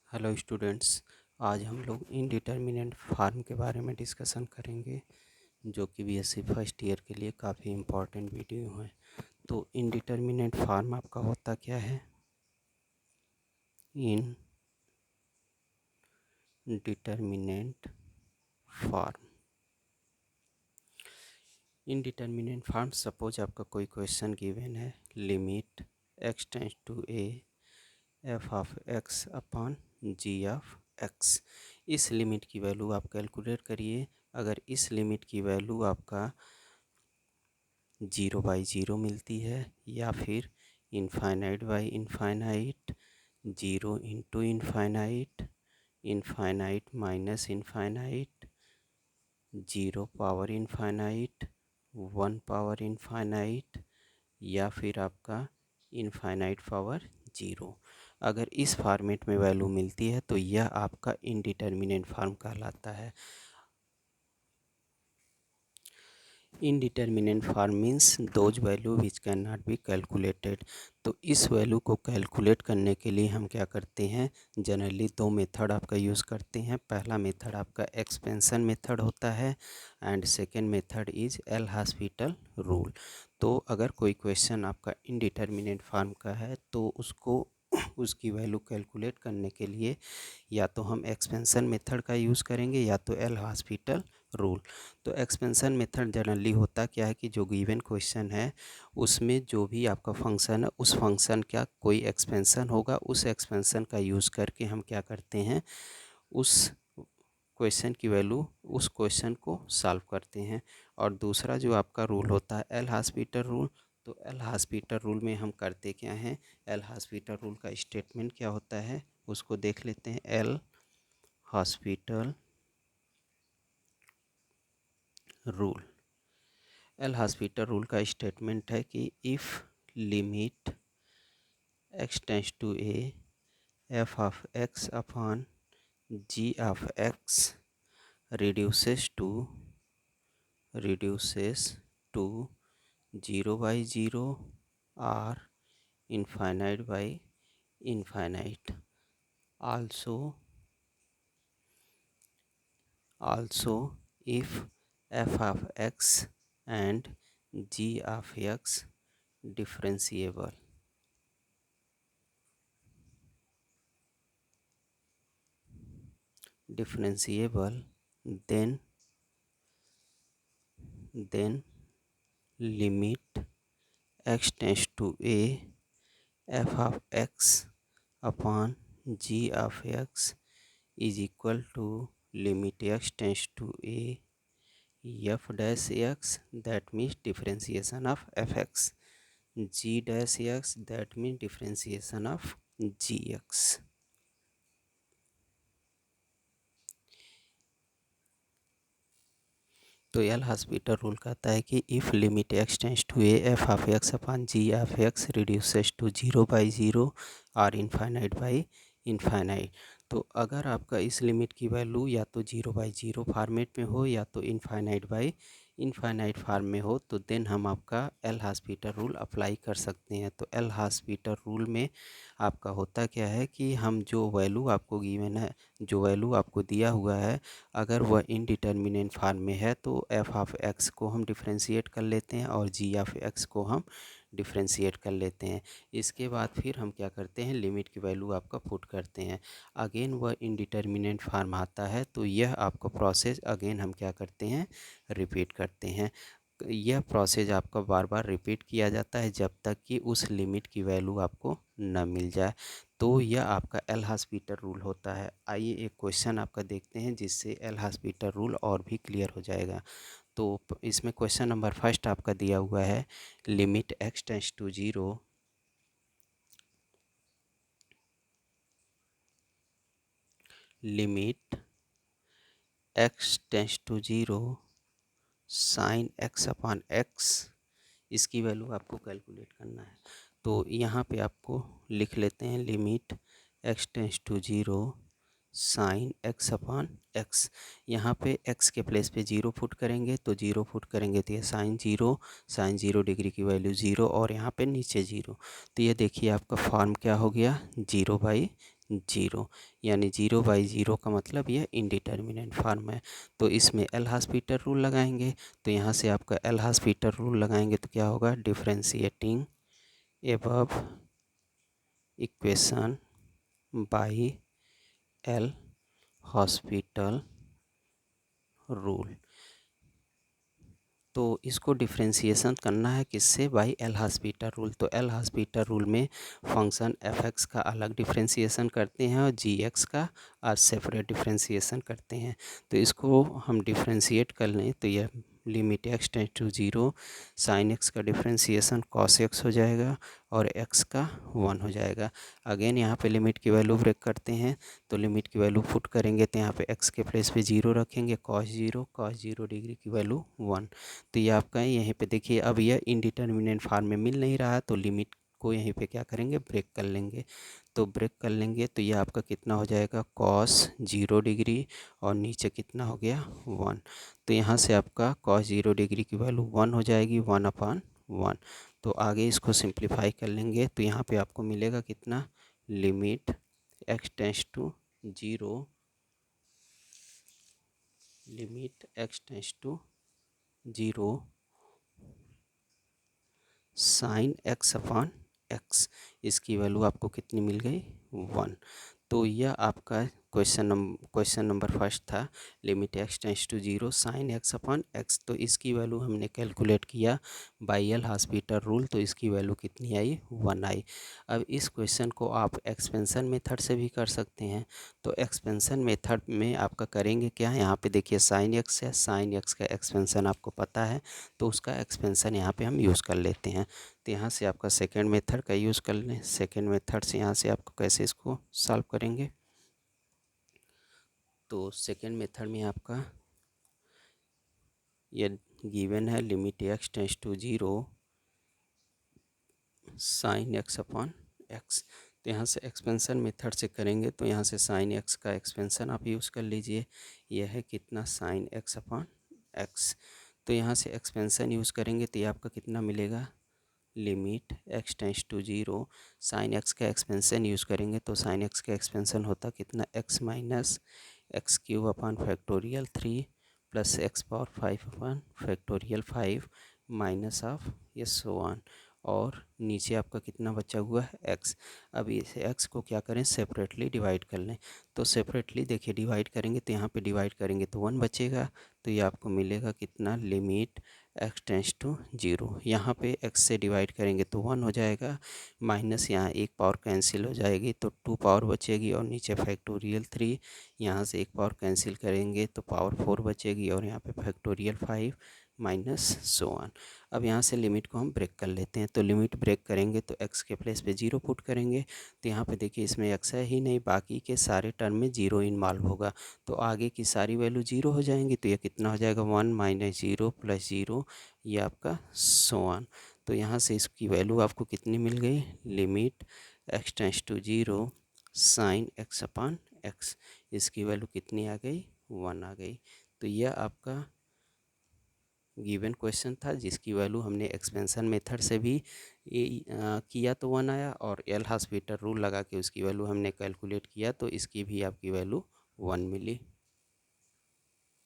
Hello students. आज हम लोग इनडिटर्मिनेट फार्म के बारे में डिस्कशन करेंगे, जो कि बीएससी फर्स्ट ईयर के लिए काफ़ी इम्पोर्टेंट वीडियो है। तो इनडिटर्मिनेट फार्म आपका होता क्या है? Indeterminate form indeterminate form, suppose आपका कोई क्वेश्चन गिवन है, limit x tends to A F of X upon G of X. इस लिमिट की वैल्यू आप कैलकुलेट करिए। अगर इस लिमिट की वैल्यू आपका 0/0 मिलती है या फिर infinite by infinite, 0 into infinite, infinite minus infinite, 0 power infinite, 1 power infinite, या फिर आपका इनफाइनाइट पावर 0, अगर इस फॉर्मेट में वैल्यू मिलती है तो यह आपका इनडिटर्मिनेट फॉर्म कहलाता है। Indeterminate form means those value which can not be calculated. तो इस वैल्यू को कैलकुलेट करने के लिए हम क्या करते हैं, जनरली दो मेथड आपका यूज़ करते हैं। पहला मेथड आपका एक्सपेंशन मेथड होता है and second method is L hospital rule. तो अगर कोई क्वेश्चन आपका इनडिटर्मिनेट फॉर्म का है तो उसको उसकी वैल्यू कैलकुलेट करने के लिए या तो हम एक्सपेंशन मेथड का यूज़ करेंगे या तो एल हॉस्पिटल रूल। तो एक्सपेंशन मेथड जनरली होता क्या है कि जो गिवन क्वेश्चन है उसमें जो भी आपका फंक्शन है उस फंक्शन का कोई एक्सपेंशन होगा, उस एक्सपेंशन का यूज़ करके हम क्या करते हैं, उस क्वेश्चन की वैल्यू उस क्वेश्चन को सॉल्व करते हैं। और दूसरा जो आपका रूल होता है एल हॉस्पिटल रूल। तो एल हॉस्पिटल रूल में हम करते क्या हैं, एल हॉस्पिटल रूल का स्टेटमेंट क्या होता है उसको देख लेते हैं। L'Hospital rule, L'Hospital rule का स्टेटमेंट है कि if limit x tends to A F of X upon G of X reduces to 0/0 or infinite by infinite. Also if f of x and g of x differentiable, then limit x tends to a f of x upon g of x is equal to limit x tends to a f dash x, that means differentiation of fx, g dash x, that means differentiation of gx. तो L'Hospital rule कहता है कि if limit X tends to A F of X upon G of X reduces to 0/0 और infinite by infinite. तो अगर आपका इस limit की वैल्यू या तो 0/0 फॉर्मेट में हो या तो इनफाइनाइट बाई इनफाइनाइट फार्म में हो तो देन हम आपका एल हॉस्पिटल रूल अप्लाई कर सकते हैं। तो एल हॉस्पिटल रूल में आपका होता क्या है कि हम जो वैल्यू आपको गिवन है, जो वैल्यू आपको दिया हुआ है, अगर वह इनडिटर्मिनेट फार्म में है तो एफ ऑफ एक्स को हम डिफ्रेंशिएट कर लेते हैं और जी ऑफ एक्स को हम डिफ्रेंशिएट कर लेते हैं। इसके बाद फिर हम क्या करते हैं, लिमिट की वैल्यू आपका पुट करते हैं। अगेन वह इनडिटर्मिनेट फार्म आता है तो यह आपका प्रोसेस अगेन हम क्या करते हैं, रिपीट करते हैं। यह प्रोसेस आपका बार बार रिपीट किया जाता है जब तक कि उस लिमिट की वैल्यू आपको न मिल जाए। तो यह आपका एल हॉस्पिटल रूल होता है। आइए एक क्वेश्चन आपका देखते हैं जिससे एल हॉस्पिटल रूल और भी क्लियर हो जाएगा। तो इसमें क्वेश्चन नंबर फर्स्ट आपका दिया हुआ है, limit X tends to 0 limit X tends to 0 sine X upon X, इसकी वैल्यू आपको कैलकुलेट करना है। तो यहाँ पे आपको लिख लेते हैं limit X tends to 0 sine X upon X. यहाँ पे एक्स के प्लेस पे 0 फुट करेंगे तो 0 फुट करेंगे तो ये साइन 0 डिग्री की वैल्यू 0 और यहाँ पे नीचे 0। तो ये देखिए आपका फॉर्म क्या हो गया, 0/0। जीरो, यानी 0/0 का मतलब यह इंडिटर्मिनेंट फॉर्म है। तो इसमें एल हॉस्पिटल रूल लगाएंगे, तो यहाँ से आपका एल हॉस्पिटल रूल लगाएंगे तो क्या होगा, differentiating above equation by L hospital rule. तो इसको डिफ्रेंशिएशन करना है किससे, बाई एल हॉस्पिटल रूल। तो एल हॉस्पिटल रूल में फंक्शन एफ एक्स का अलग डिफ्रेंशिएशन करते हैं और जी एक्स का सेपरेट डिफ्रेंशिएशन करते हैं। तो इसको हम डिफ्रेंशिएट कर लें तो यह limit X tends to zero, sine X का डिफ्रेंशिएशन कॉस एक्स हो जाएगा और एक्स का 1 हो जाएगा। अगेन यहाँ पे लिमिट की वैल्यू ब्रेक करते हैं, तो लिमिट की वैल्यू पुट करेंगे तो यहाँ पे एक्स के प्लेस पे 0 रखेंगे, कॉस 0 डिग्री की वैल्यू 1। तो ये आपका यहीं पे देखिए, अब यह इनडिटर्मिनेंट फॉर्म में मिल नहीं रहा, तो लिमिट को यहीं पे क्या करेंगे, ब्रेक कर लेंगे। तो ब्रेक कर लेंगे तो ये आपका कितना हो जाएगा, कॉस 0 डिग्री और नीचे कितना हो गया 1। तो यहाँ से आपका कॉस 0 डिग्री की वैल्यू 1 हो जाएगी, 1/1। तो आगे इसको सिंप्लीफाई कर लेंगे तो यहाँ पे आपको मिलेगा कितना, limit X tends to zero, limit X tends to zero sine X upon X, इसकी वैल्यू आपको कितनी मिल गई, 1। तो यह आपका क्वेश्चन नंबर फर्स्ट था, limit X tends to zero sine X upon X. तो इसकी वैल्यू हमने कैलकुलेट किया बाई एल हॉस्पिटल रूल, तो इसकी वैल्यू कितनी आई, 1 आई। अब इस क्वेश्चन को आप एक्सपेंशन मेथड से भी कर सकते हैं। तो एक्सपेंशन मेथड में आपका करेंगे क्या, यहाँ पे देखिए साइन एक्स है, साइन एक्स का एक्सपेंशन आपको पता है, तो उसका एक्सपेंशन यहाँ पे हम यूज़ कर लेते हैं। तो यहाँ से आपका सेकेंड मेथड का यूज़ कर लें, सेकेंड मेथड से यहाँ से आपको कैसे इसको सॉल्व करेंगे। तो सेकेंड मेथड में आपका ये गिवन है, limit X tends to zero sine X upon X. तो यहाँ से एक्सपेंशन मेथड से करेंगे तो यहाँ से साइन एक्स का एक्सपेंशन आप यूज़ कर लीजिए, यह है कितना, साइन एक्स अपॉन एक्स। तो यहाँ से एक्सपेंशन यूज़ करेंगे तो ये आपका कितना मिलेगा, limit X tends to zero, sine X का एक्सपेंशन यूज़ करेंगे तो साइन एक्स का एक्सपेंशन होता कितना, X minus X cube upon factorial 3 plus X power 5 upon factorial 5 minus of ये सो वन, और नीचे आपका कितना बचा हुआ है, एक्स। अब इस एक्स को क्या करें, सेपरेटली डिवाइड कर लें। तो सेपरेटली देखिए डिवाइड करेंगे तो यहाँ पे डिवाइड करेंगे तो 1 बचेगा, तो ये आपको मिलेगा कितना, limit X tends to zero. यहाँ पे एक्स से डिवाइड करेंगे तो 1 हो जाएगा, माइनस यहाँ एक पावर कैंसिल हो जाएगी तो 2 पावर बचेगी, और नीचे फैक्टोरियल 3, यहाँ से एक पावर कैंसिल करेंगे तो पावर 4 बचेगी, और यहाँ पे फैक्टोरियल 5 माइनस सो वन। अब यहाँ से लिमिट को हम ब्रेक कर लेते हैं। तो लिमिट ब्रेक करेंगे तो एक्स के प्लेस पे 0 पुट करेंगे, तो यहाँ पे देखिए इसमें एक्स है ही नहीं, बाकी के सारे टर्म में 0 इन्वॉल्व होगा, तो आगे की सारी वैल्यू 0 हो जाएंगी। तो ये कितना हो जाएगा, 1 माइनस 0 प्लस 0, ये आपका सो वन। तो यहाँ से इसकी वैल्यू आपको कितनी मिल गई, limit X tends to zero sine X upon X, इसकी वैल्यू कितनी आ गई, 1 आ गई। तो यह आपका गिवन क्वेश्चन था जिसकी वैल्यू हमने एक्सपेंशन मेथड से भी किया तो 1 आया, और एल हॉस्पिटल रूल लगा के उसकी वैल्यू हमने कैलकुलेट किया तो इसकी भी आपकी वैल्यू 1 मिली।